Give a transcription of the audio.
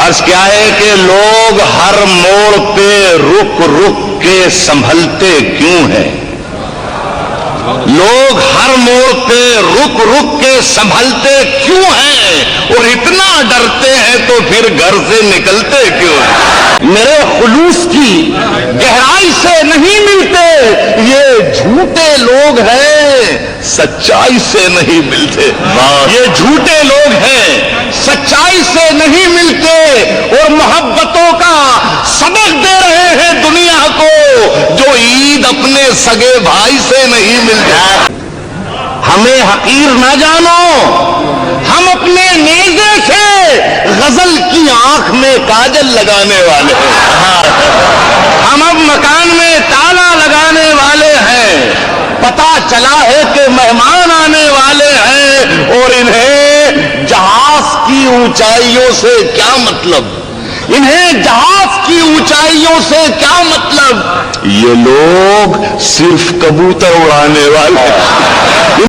عرض کیا ہے کہ لوگ ہر موڑ پہ رک رک کے سنبھلتے کیوں ہیں؟ لوگ ہر موڑ پہ رک رک کے سنبھلتے کیوں ہیں؟ اور اتنا ڈرتے ہیں تو پھر گھر سے نکلتے کیوں ہیں؟ میرے خلوص کی گہرائی سے نہیں ملتے، یہ جھوٹے لوگ ہیں، سچائی سے نہیں ملتے۔ یہ جھوٹے لوگ ہیں، سچائی سے نہیں ملتے، اور محبتوں کا سبق دے رہے ہیں دنیا کو، جو عید اپنے سگے بھائی سے نہیں ملتے۔ ہمیں حقیر نہ جانو، ہم اپنے نیزے سے غزل کی آنکھ میں کاجل لگانے والے ہیں، ہم اب مکان میں تالا لگانے والے ہیں۔ پتہ چلا ہے کہ مہمان آنے والے ہیں، اور انہیں جہاز کی اونچائیوں سے کیا مطلب، انہیں جہاز کی اونچائیوں سے کیا مطلب، یہ لوگ صرف کبوتر اڑانے والے ہیں۔